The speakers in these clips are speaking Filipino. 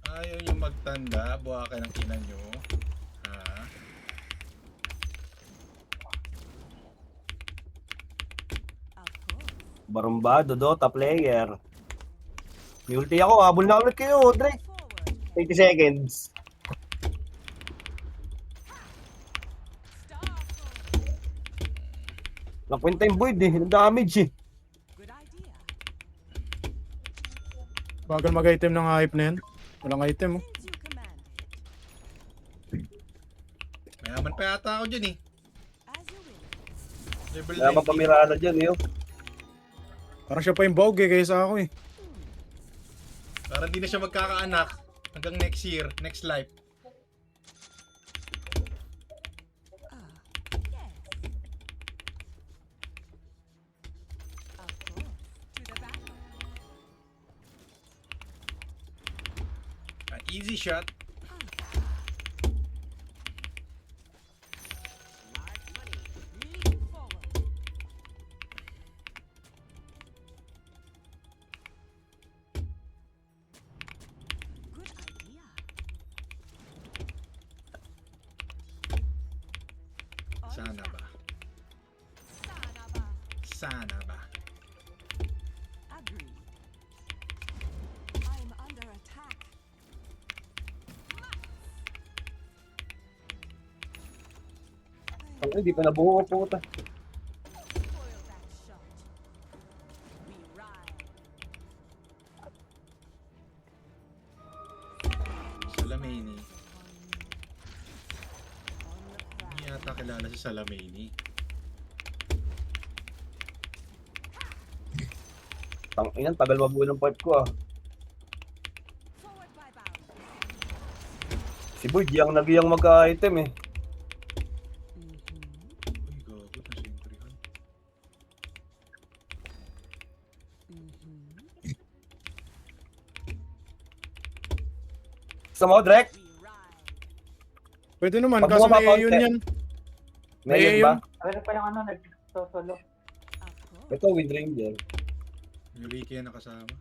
Ayaw yung magtanda, buha ka ng ina nyo. Ha? Barumbado, Dota player. May ulti ako, habol na ulit kayo, Drake. 20 seconds. Nakwenta yung void eh, ang damage eh. Bagal mag-item ng hype na yan. Walang item oh. Mayaman pa yata ako dyan eh. Level Kaya 90. mapamirana dyan eh. Parang siya pa yung bog eh, kaysa ako eh. Parang di na siya magkakaanak hanggang next year, next life. An easy shot. Sana ba? Sana ba? Ay, di pa nabuo ang puta. Salameni. Hindi yata kilala si Salameni. Tanginan, tagal mabuo ng pipe ko ah. Si Boy, di ang nagiyang magka-item eh. Uy, gago na siyempre. Gusto mo, Drake? Pwede naman, Pag kaso bumaba may pa yun konti. yan. May May yun ba? Pero pa yung ano, nag-solo. Ito, Wind Ranger. Yung Ricky na nakasama.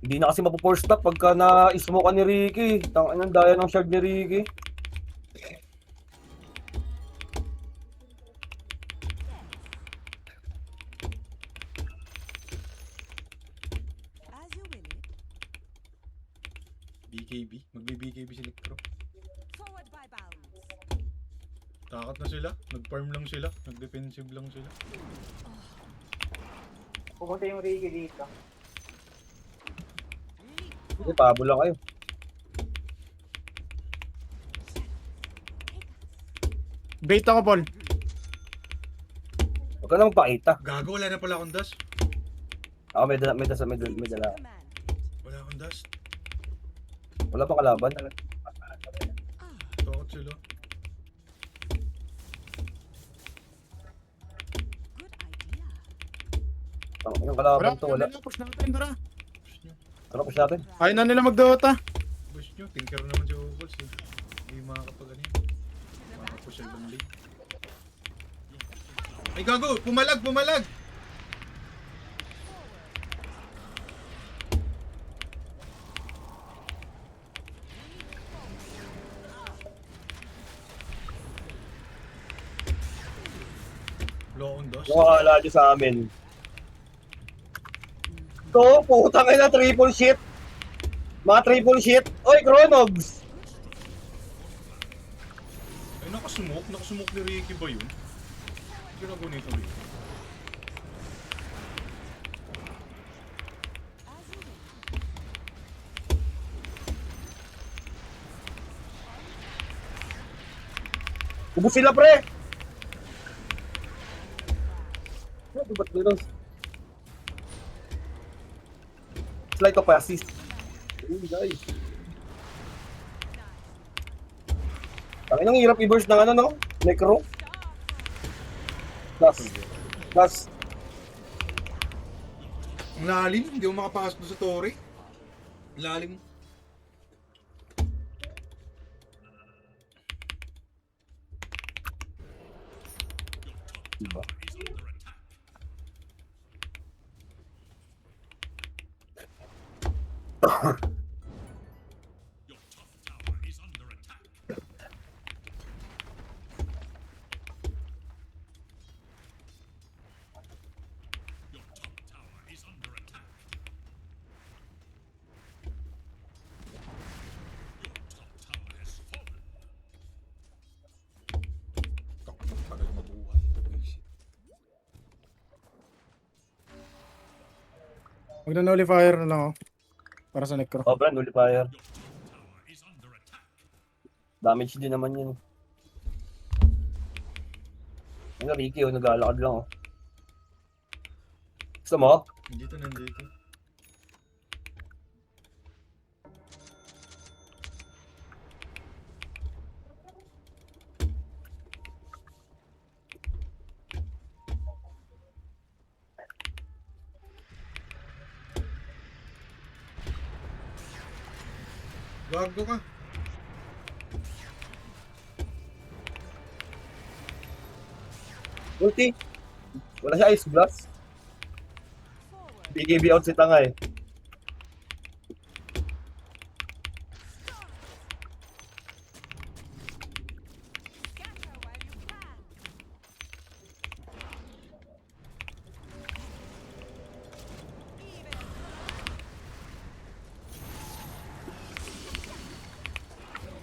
Hindi na kasi mapo-force stop pagka na-smoke ka ni Ricky. Tanginan, daya ng shard ni Ricky. BKB. Magbi-BKB si Electro. Takot na sila. Nag-farm lang sila. Nag-defensive lang sila. Pumunta yung Ricky dito. Hindi, pabo lang kayo. Bait ako, Paul. Huwag ka na magpakita. Gago, wala na pala akong dash. Ako may dala. Wala akong dash. Wala pa kalaban. Takot sila. Yung kalaban to, wala. Push natin, tara. Push nyo. Tara, push natin. Ayaw na nila mag-Dota. Push nyo. Tinker naman si Opals eh. Hindi makakapag ano yun. Makapush sa ibang league. Ay gago! Pumalag! Pumalag! Low on dash. Yung akala nyo sa amin. Ito, putang ina, triple shit. Mga triple shit. Oy, Chronogs! Ay nakasmoke? Nakasmoke ni Ricky ba yun? Ginagawa nito Ricky. Ubus sila, pre! Ano ba't meron? Slide ko pa assist. Uy, guys. Ang hirap i-burst ng ano, no? Necro. Plus. Ang lalim, hindi ako makapasok doon sa Torre. Lalim. Diba? Tagal mabuhay. Magna-nullifier na lang ako. Para sa necro. Oh, Brad, nullifier. Damage din naman yun. Ano, Ricky, oh, nag-aalakad lang, oh. Gusto mo? Nandito. Gago ka. Ulti. Wala siya ice blast. BKB out si Tanga eh.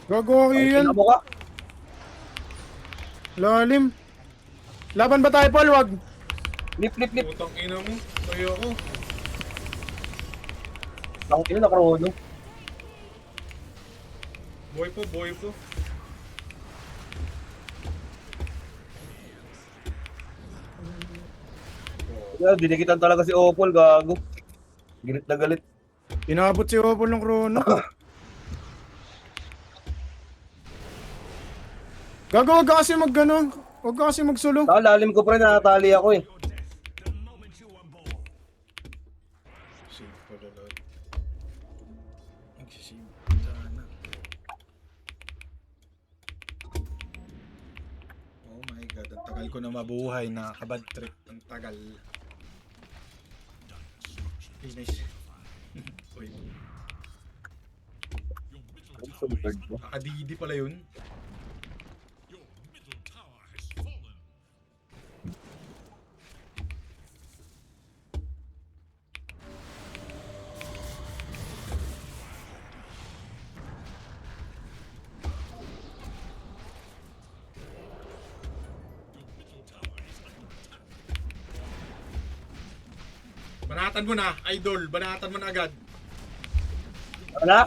Gago Ay, yan. mo ka? Lalim. Laban ba tayo, Paul? Wag. Lip. Putang ina mo. Ayoko. Ang ina na krono. Boy po. Yeah, dinikitan talaga si Opol, gago. Galit na galit. Inabot si Opol ng Chrono. Gago, wag ka kasi mag-ano. Wag ka kasi magsulo. Saka lalim ko pa rin, nakatali ako eh. Save pala lahat. Nagsisave. Sana. Oh my god, ang tagal ko na mabuhay. Nakakabad trip. Ang tagal. Okay, nice. Uy, Ano sa third ko? nakadidi pala yun. Banatan mo na, idol. Banatan mo na agad. Wala?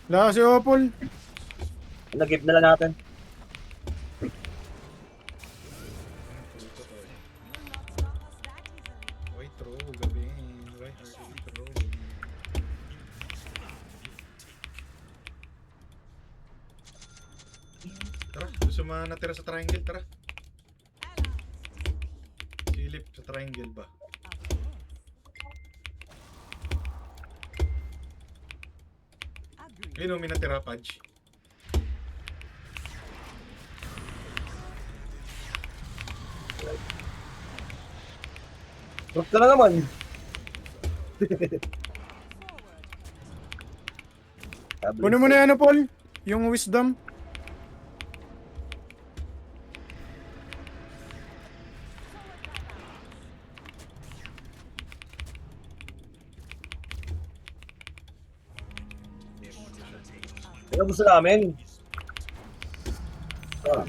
Wala si Opol. Nag-give na lang natin. Why throw, gabi? Why are you throwing? Tara, gusto mo natira sa triangle, tara. Silip sa triangle ba? Ayun o, may natira, Pudge. Drop ka na naman. Kunin mo na yan, Paul. Yung wisdom. Ano gusto namin? Ah,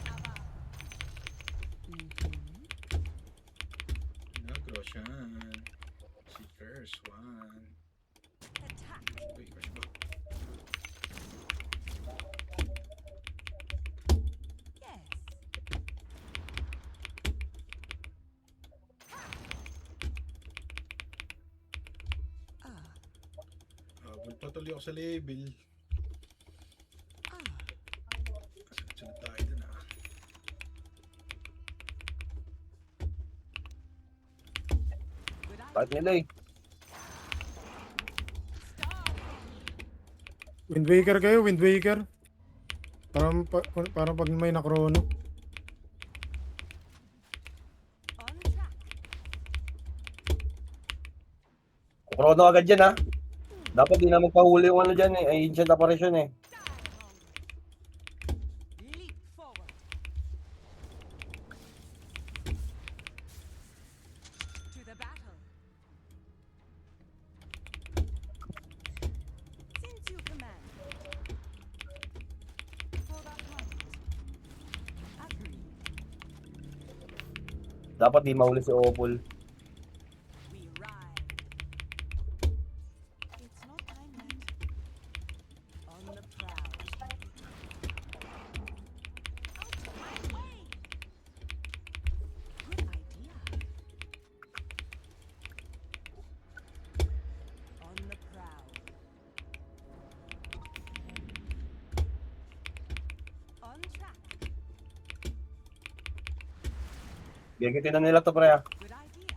Nagrosyan. Seekers, one. Uy, crush ba? Habol pa tuloy ako sa level. Sunod tayo dun ah. bakit nila eh? Wind Waker kayo, Wind Waker. Para pag may na-chrono. Chrono agad yan ha. Dapat di na magpahuli yung ano dyan eh. Ay, ancient apparition eh. Leap forward. To the battle. Since you command. For the hunt. Agree. Dapat di mahuli si Opal. We ride. It's not time yet. On the prowl. Out of my way. Good idea. On the prowl. On track. Gigitin na nila to pre ah. Good idea.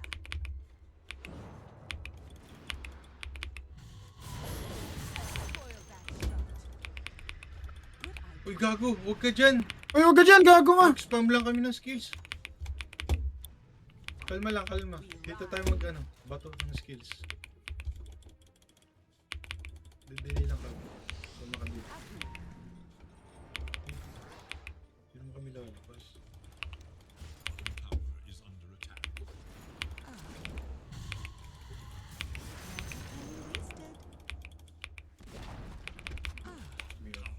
Spoil that throat. Good idea. Uy, gago! Huwag ka dyan! Ay, huwag ka dyan, gago ka. Spam lang kami ng skills. Kalma lang, kalma. Dito tayo mag ano, bato ng skills. Didili lang kami. Kalma ka dito. Hindi mo kami lalabas.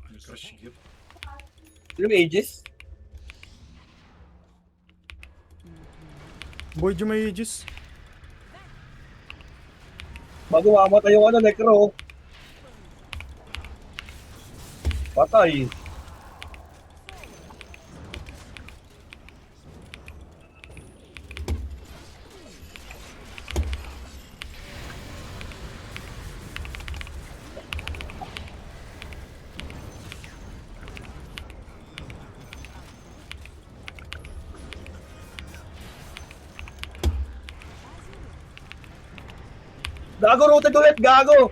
May crush gift. Sino may Aegis? Boy, yung may Aegis. Bago mamatay yung ano, Necro. Patay. Gago, rotate ulit, gago!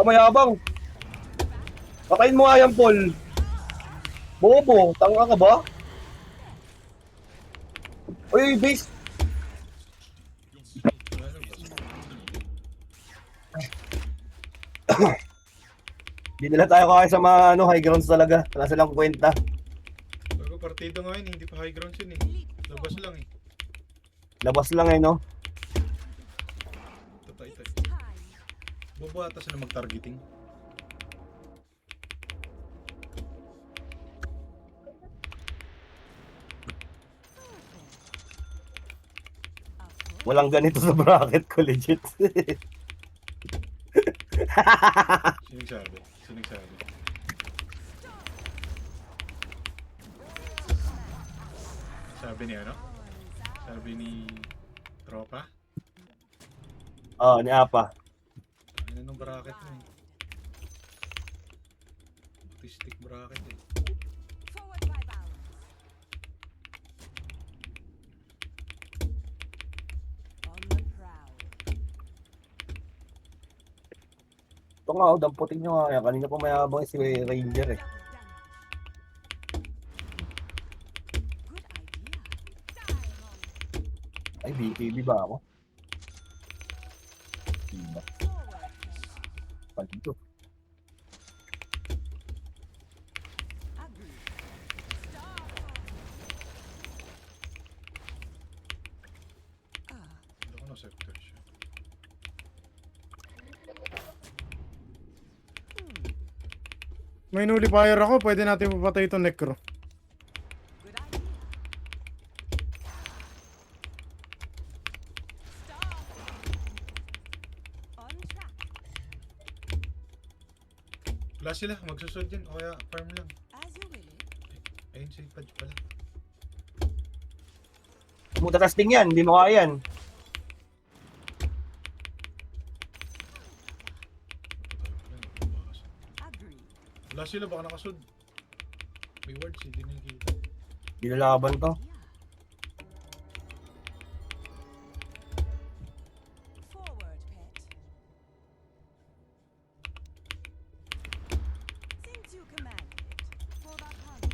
Mayabang! Patayin mo nga yan, Paul! Bobo, tanga ka ba? Uy, base! Di nila tayo kaya sa mga ano, high grounds talaga. Wala silang kwenta. Bago partido nga yun, hindi pa high ground yun eh. Labas lang eh. Labas lang eh, no? Tatay. Time. Bobo ata sila mag-targeting. Walang ganito sa bracket ko, legit. Sinigsabi. Sabi ni ano? Sabi ni Tropa? Oh, ni Apa. Ano nung bracket mo eh? Autistic bracket eh. Forward by balance. On the prowl. Ito nga, oh, damputin nyo nga. Kanina pa mayabang si Ranger eh. Good idea. Die home. Ay, BKB ba ako? Diba? Forward. Pa dito. Agree. Star. Hindi ako na-sector siya. May nullifier ako, pwede natin papatay itong Necro. Good idea. Star. On track. Wala sila, magsusod yan. O kaya farm lang. As you will. Ayun si Pudge pala. Mutatesting yan, hindi mo kaya yan. Agree. Wala sila, baka nakasod. May wards, hindi nakikita. Ginalaban to. Forward, pet. Since you command it, for the hunt.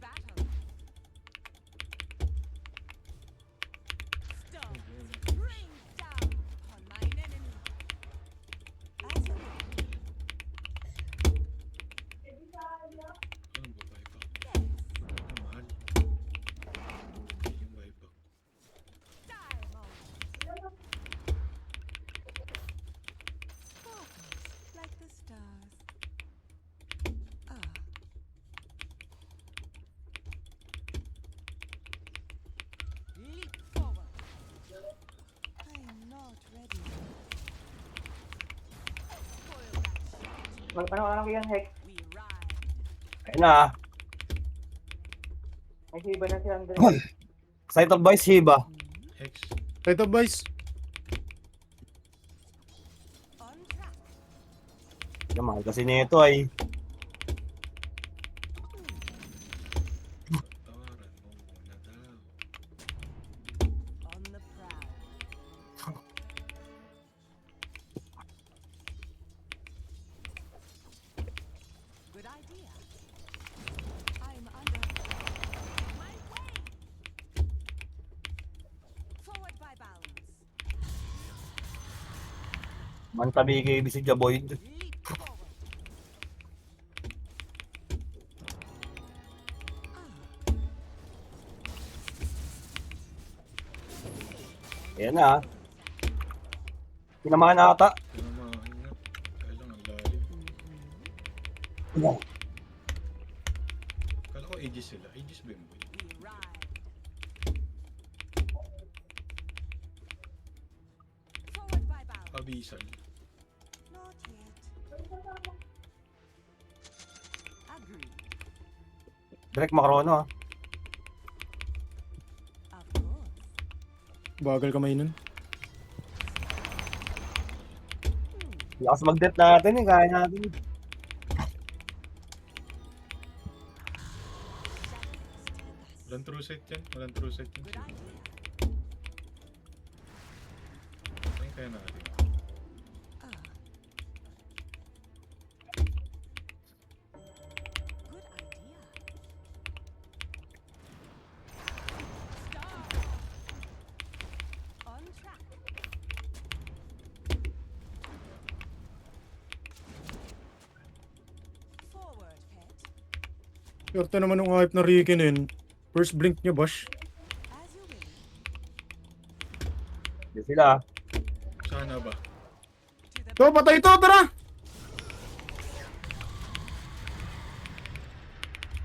battle. Stone rain down upon mine enemy. As you will. Anong babae pa? Yes. Ang mahal. Yung babae pa. Diamond. Sparkles like the stars. Ah. Leap forward. I'm not ready. Spoil that shot. Ano yan, Hex? We ride. Ayun na. May hiba na si Andre. Site of Vice Shiba. Hex. Ito, boys. On track. Yung mahal kasi nito ay. Tawaran mo muna daw. On the prowl. Good idea. I'm under my way. Forward by bounds. Mantabi kay si Jaboyd. Leap forward. Ayan na. Pinamahan na ata. Tinamahan nga. Kaya lang ang lalim. Kala ko Aegis sila. Aegis ba yung boy? We ride. Forward by bounds. Abyssal. Not yet. Agree. Direct Macrono ha. Of course. Bagal kamay nun. Lakas mag-death natin eh. Kaya natin. Walang true set yan. Walang true set yan. Good idea. Ayun kaya natin. Ah. Good idea. Stop. On track. Forward, pet. Yorta naman ng hype na Ricky na yun. First blink niya, Bash. As you will. Hindi sila. Sana ba? To the To, patay ito, tara!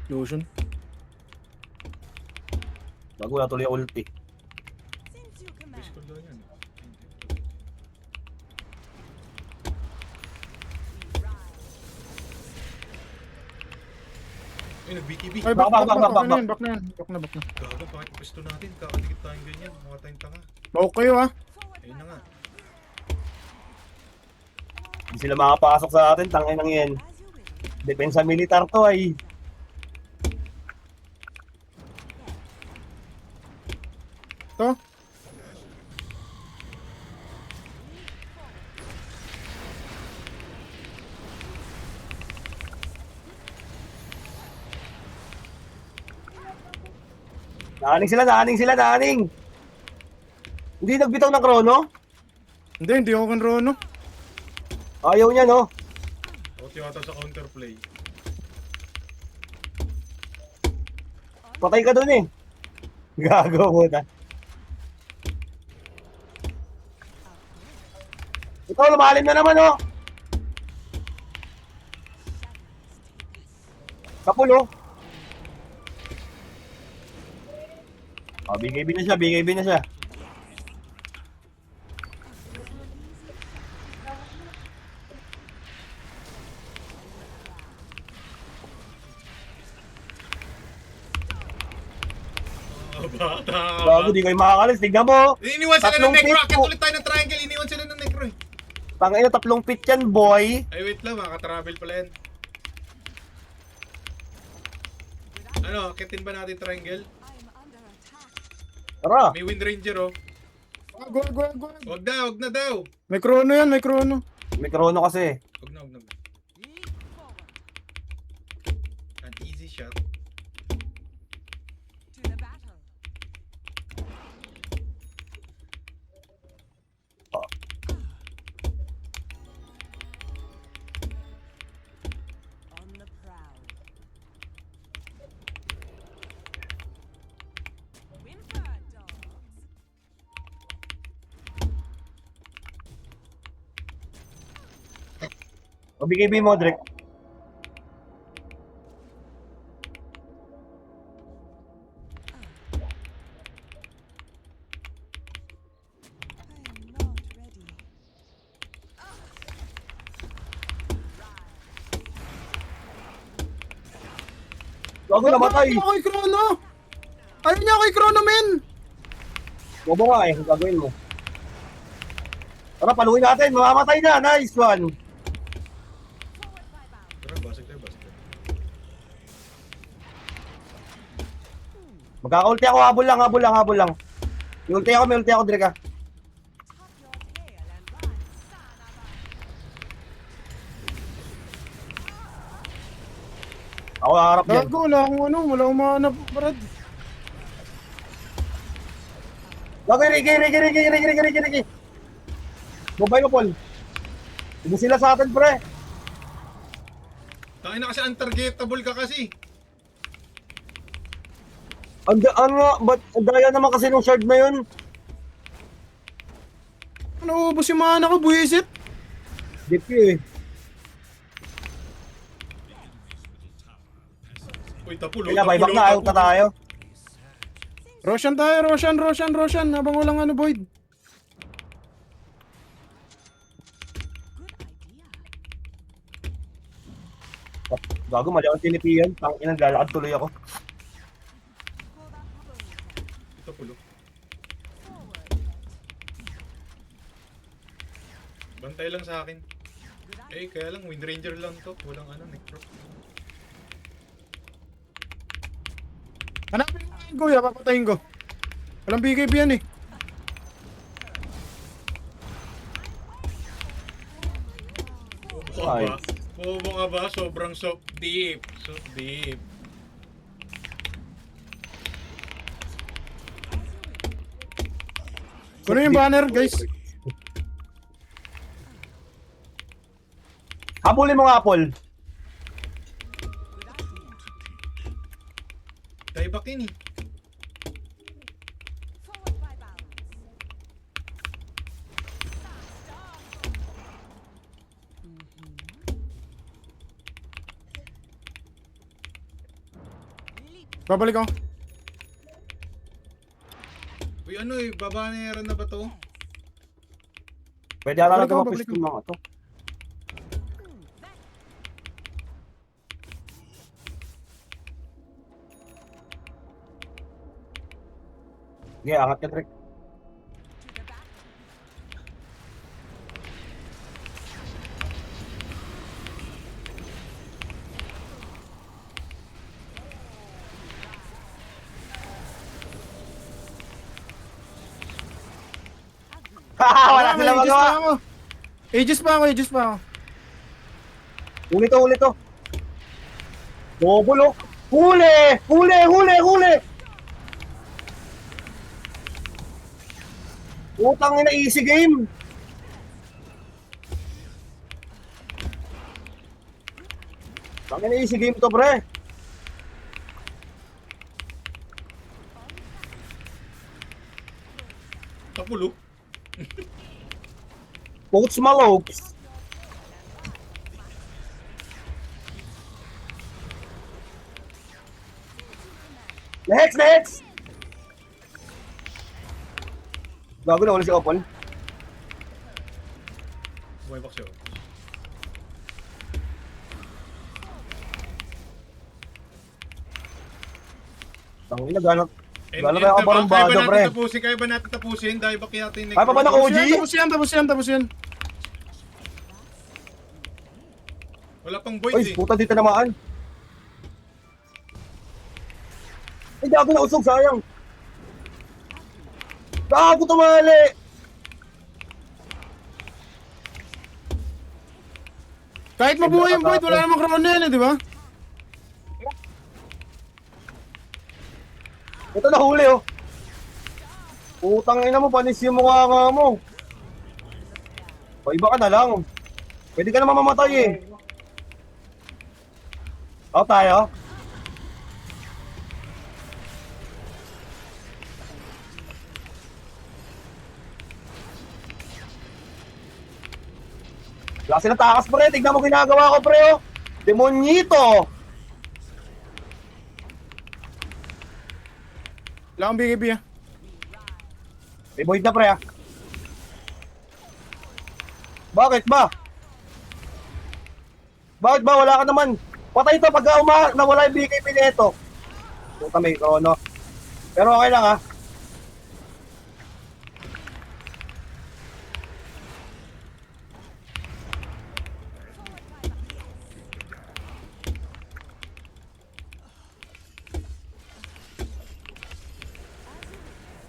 Lotion. Bago na tuloy yung ulti. since you Base command. ko lang yan. We ride. Ay, nag-BTB. Ay, back Back, na back, yan, back. back na yan. Gago, bakit pwesto natin? Kakadikit tayong ganyan. Mukha tayong tanga. Back kayo ha. Forward Ayun by na nga. Hindi sila makapasok sa atin. Tangin lang yan. As you will. Depensa militar to ay. To. Naaning sila. Hindi nagbitaw ng Chrono. Hindi ako kan Rono. Ayaw niya no. Ako tiyata sa counterplay. Patay ka dun eh. Gago mo na. Ito, lumalim na naman oh. Kapul oh. Oh, BKB na siya. Bata Gago, di kayo makakalis. Tignan mo. Iniwan sila ng Tatlong necro. pit Akit po. ulit tayo ng triangle. Iniwan sila ng necro eh. Tangina, 3 pit yan, boy. Ay, wait lang. Maka-travel pala yan. Ano, akitin ba natin triangle? I'm under attack. Tara. May Wind Ranger oh. Go. Wag na daw. May Chrono yan, may Chrono. May Chrono kasi. Wag na. Leap forward. An easy shot. O BKB mo, Drake. I am not ready. Gago namatay. Ayaw niya kay Chrono! Ayaw niya kay Chrono, men! Bobo nga eh, kung gagawin mo. Tara, paluin natin. Mamamatay na. Nice one. Tara, basag tayo, basag tayo. Magkakaulti ako. Habol lang, habol lang, habol lang. May ulti ako, Drake ah. Tuck your tail and run, son of a... Ako harap yan. Gago, wala akong ano, wala akong mahanap, Brad. Gago, Ricky. Bobay mo, Paul. Hindi sila sa atin, pre. Tangin na kasi untargetable ka kasi. Ano nga, ba't ang daya naman kasi nung shard na yun? Ano, ubos yung mana ko, buwisit. Deep eh. Uy, tapulo, Kaya buyback na, ayaw na tayo. Roshan tayo, Roshan. Habang walang ano, Boyd. Good idea. Gago, mali akong tinipiyan. Tangin, lalakad tuloy ako. Call that bonus. Tapulo. Forward. Bantay lang sa akin. Eh, kaya lang, Wind Ranger lang to. Walang ano, necro. Hanapin ko, kuya, papatayin ko. Walang BKB yan eh. Bobo ka ba? Bobo ka ba? Sobrang soft deep. Soft deep. Kuno yung banner, guys. Habulin mo nga, Paul. Dieback yun eh. Forward by balance. Leap. Babalik ako. Uy, ano eh, babaneran na ba to? Pwede na Balik lang ako, mapis balik ko mga to. Sige, angat ka, Drake. To the back. Haha, wala May sila Aegis magawa. pa ako. Aegis pa ako. Huli to. Double oh. Huli! Utang ina, easy game. Tangin na easy game to, pre. Tapulo. Poach Malopes. Next! Gago na ulit si Opal. Dieback siya. Tangin na, gano'n. And Gano'n kaya ako barumbado, pre. Kaya ba natin tapusin? Dieback yata yung Ay, pa ba na necro. OG? Tapos yan. Wala pang void Ay, eh. puta, dito namaan. Ay, gago na usog, sayang. Gago, tumali. Kahit mabuhay yung Boyd, wala namang Chrono yan eh, di ba? Ito na huli, oh. Putang ina mo, panis yung mukha nga mo. O, iba ka na lang. Pwede ka naman mamatay eh. O, tayo. Wala silang takas pre, tignan mo ginagawa ko pre oh. Demonyito! Wala akong BKB ah. May void na pre ah. Bakit ba? Bakit ba? Wala ka naman. Patay ito pagka nawala yung BKB nito. Puta may chrono. Pero okay lang ah.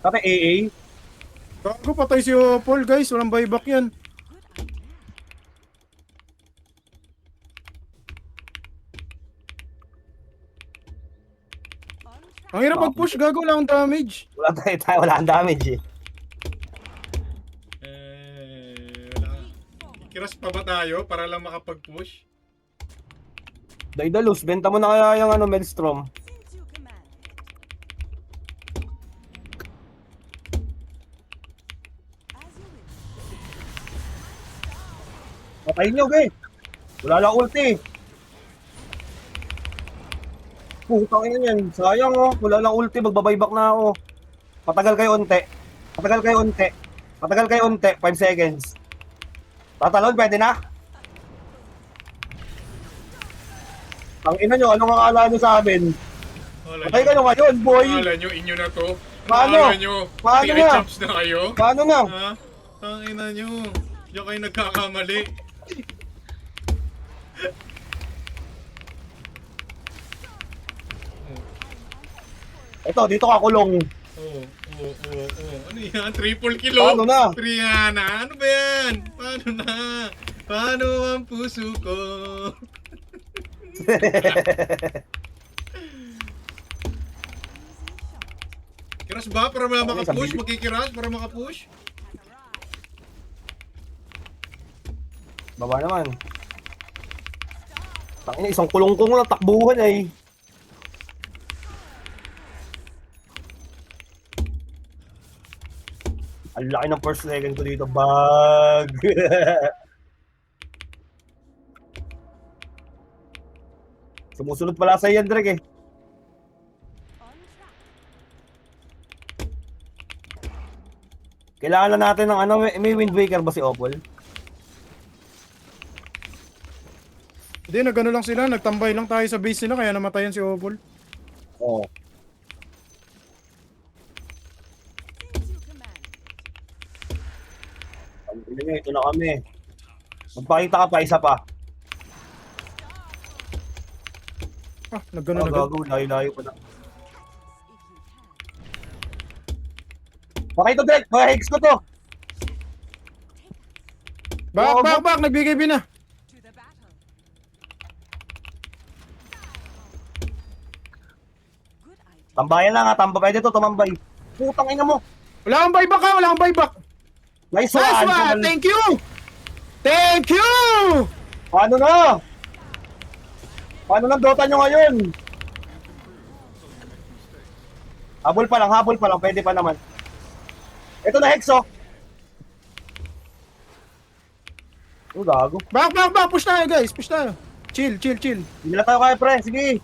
Kata AA. Gago, patay si Paul guys. Walang buyback yan. Ang hirap mag-push, gago, wala akong damage. Wala ang damage eh. Wala. Kiras pa ba tayo para lang makapag-push? Daedalus, benta mo na kaya yung ano, Maelstrom. Since you command it. As you wish. Patayin nyo, ge. Wala lang ulti. Putang ina yan. Sayang oh. Wala lang ulti. Magbabayback na ako. Patagal kayo unti. Patagal kayo unti. Patagal kayo unti. 5 seconds. Tatalon, pwede na? Ang ina nyo, anong akala nyo sa amin? Patay kayo ngayon, boy. Akala nyo, inyo na to. Paano? Akala nyo, Paano may na? champs na kayo? Paano na? Ha? Ang ina nyo. Diyan kayo nagkakamali. Ito, dito ka kulong. Oo. Ano yan? Triple kilo? Paano na? Rihanna? Ano ba yan? Paano na? Paano ang puso ko? Kiras ba? Para makapush? Magkikiras para makapush? Baba naman. Tangina, isang kulong-kong lang takbuhan ay. Ang laki ng first second ko dito, bag. Sumusunod pala sa yan, Drake eh. On track. Kailangan na natin ng ano, may Wind Waker ba si Opal? Hindi, nagano lang sila. Nagtambay lang tayo sa base nila kaya namatayan si Opal. Oo. Since you command it. Ang ina niya, ito na kami. Magpakita ka pa, isa pa. Ah, nagano na agad. Gago, layo-layo pa na. If you can. Pakita, Drake, mga hex ko to. Back! Nag-BKB na. To the battle. Good idea. Tambayan lang ha, pwede to, tumambay. Putang ina mo. Wala akong buyback ha, wala akong buyback. Nice Nice one! one! Thank you! Thank you! Paano na? Paano ng Dota nyo ngayon? Habol pa lang, pwede pa naman. Ito na Hex, oh. Oh, gago. Back! Push tayo guys, push tayo. Chill. Hindi na tayo kaya, pre. Sige.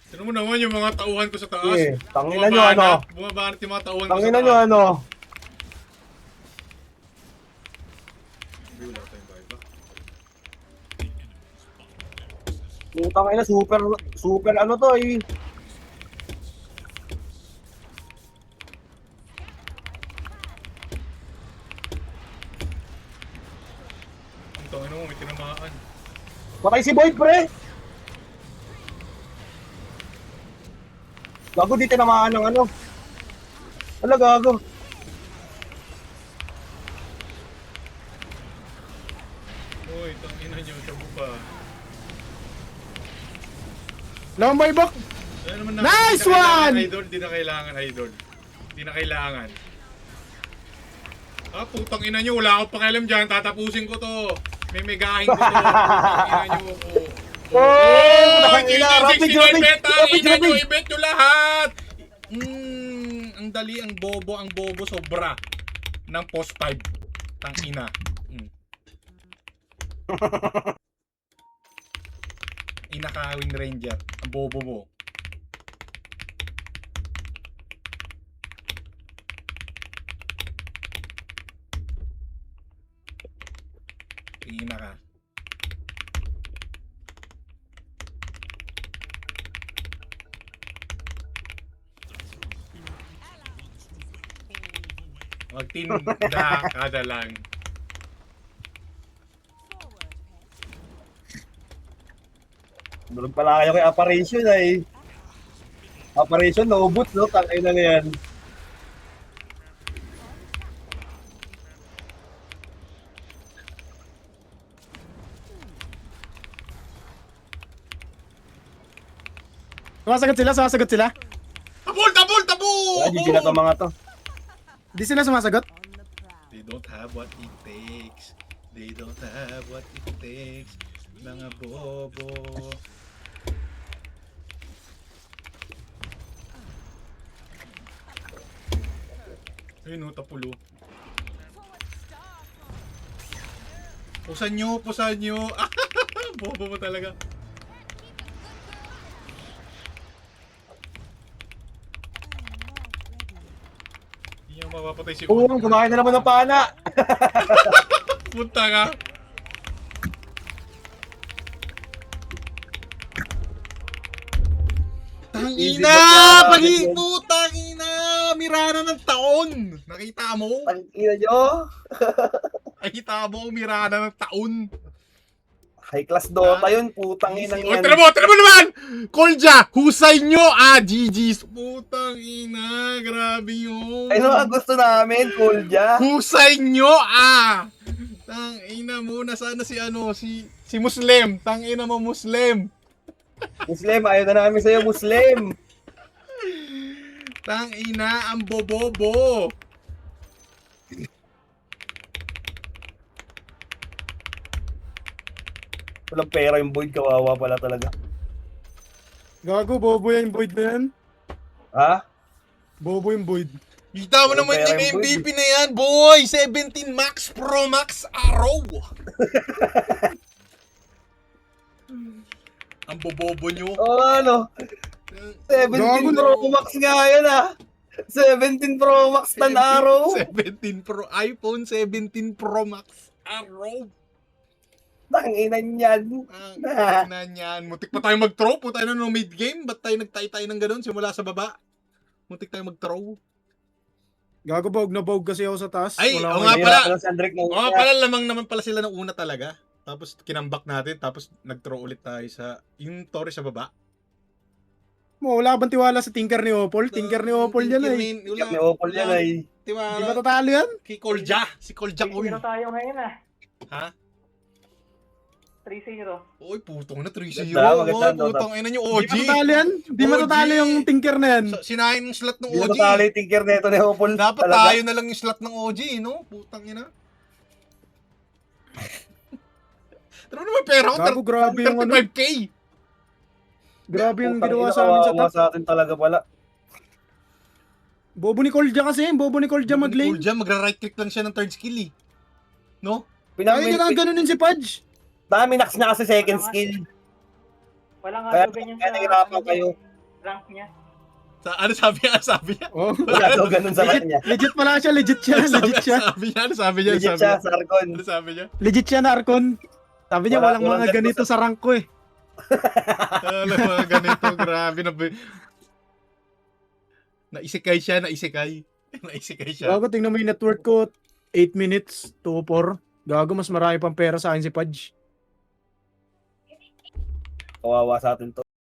Tignan mo naman yung mga tauhan ko sa taas. Sige, tangina nyo, ano? Bumabanat yung mga tauhan ko sa Tangina taas. nyo, ano? Hindi, wala tayong buyback. Putang ina, super ano to, eh. Ang tangin mo, may tinamaan. Patay si Boyd, pre. Gago, di tinamaan ng ano. Ala, gago. Uy, tangina nyo, tabu pa. Wala akong buyback. Ayan naman Nice di na kailangan, one! Idol. Di na kailangan, idol. Di na kailangan. Ah, putang ina nyo, wala akong pakialam dyan. Tatapusin ko to. May megahin ko to. Putang ina nyo. Oh, ina, rapid, 69 beta. rapid, Ina nyo, rapid. i-bet nyo lahat. Ang dali, ang bobo, sobra. Ng post 5. Tang ina. Inakawing ranger. Ang bobo mo. Ina ka. Magtinda ka na lang. Forward, pet. Doon pala kayo kay Apparition ay. Apparition, naubot, no? Tangay na yan. Sumasagot sila, sumasagot sila. Tabol! Tabol! Tabol! Kaya GG na to mga to. Di sila sumasagot. On the prowl. They don't have what it takes. They don't have what it takes. Mga bobo. Ayun o, tapulo. Forward star. Pusan nyo, pusan nyo. Bobo mo talaga. Hindi nyo mapapatay si Oo, kumain na naman ng pana. Punta ka. Easy Tangina! ba yan? Putangina! Mirana ng taon! Nakita mo? Tangina nyo. Nakita mo ang Mirana ng taon? High class Dota yun, putang inang Oh, yan. tira mo naman! Kolja! Husay nyo! GG's! Putang ina! Grabe yun! Ano ang gusto namin, Kolja? Husay nyo! Tang ina mo, nasaan na si ano? Si Muslim! Tang ina mo, Muslim! Muslim, ayaw na namin sa'yo, Muslim. Tang ina, ang bobobo! Walang pera yung Void, kawawa pala talaga. Gago, bobo yung Void na yan. Ha? Bobo yung Void. Kita mo Walang naman pera yung yung MVP na yan, boy! 17 Max Pro Max Arrow! Ang bobobo nyo. Oo, ano? 17 Gago na. Pro Max nga yan, ah. 17 Pro Max tan araw. 17 Pro, iPhone 17 Pro Max Arrow. Tanginan yan. Ang ina niyan. Muntik pa tayo mag-throw. Puta na no mid-game. Ba't tayo nagtay-tay ng ganun? Simula sa baba. Muntik tayo mag-throw. Gago, bawag na bawag kasi ako sa taas. Ay, Wala oo akong- nga pala. Mahirap na si Andrick na Oo nga pala, lamang naman pala sila ng una talaga. Tapos kinambak natin. Tapos nag-throw ulit tayo sa yung Torre sa baba. Mo, wala bang tiwala sa Tinker ni Opol? Tinker ni Opol yan ay. Iyak ni Opol yan ay. Di Tiwala. matatalo yan? Kay Kolja. Si Kolja Koy. 3-0 tayo ngayon ah. Ha? 3-0. Oy, putong na 3-0. Ganda, maganda, Oy, no? putong ina nyo, Di OG. matatalo yan? Di OG. matatalo yung Tinker na yan. Sinahin yung slot ng Hindi na OG. matalo yung tinker neto ni Opol. Dapat talaga. tayo na lang yung slot ng OG, no? Putang ina. Pero naman pera ko, Gago, grabe yung ano. 35k. Grabe yung Putang ginawa ina, sa amin sa kawawa top. sa atin talaga pala. Bobo ni Kolja kasi. Bobo ni Kolja mag-lane. Cool dyan, magra-right click lang siya ng third skill eh. No? Ay, hindi ka ganunin si Pudge. Dami nax na kasi second skill. Wala nga Kaya daw ganyan kaya nahirapan kayo. rank niya. Ano sabi niya? Sabi niya? Oh. Wala daw ganun sa kanya. Legit pala siya, legit siya, legit siya. Sabi niya? Ano sabi niya? Legit Sabi siya, niya? Sarkon. Ano sabi niya? Legit siya na Arcon. Sabi niya, Walang walang mga ganito ganito sa rank ko eh. Ano mga ganito, grabe na. Naisikay siya, naisikay. Naisikay siya. Gago, tingnan mo yung net worth ko. 8 minutes, 2-4. Gago, mas marami pang pera sa akin si Pudge. Kawawa sa atin to.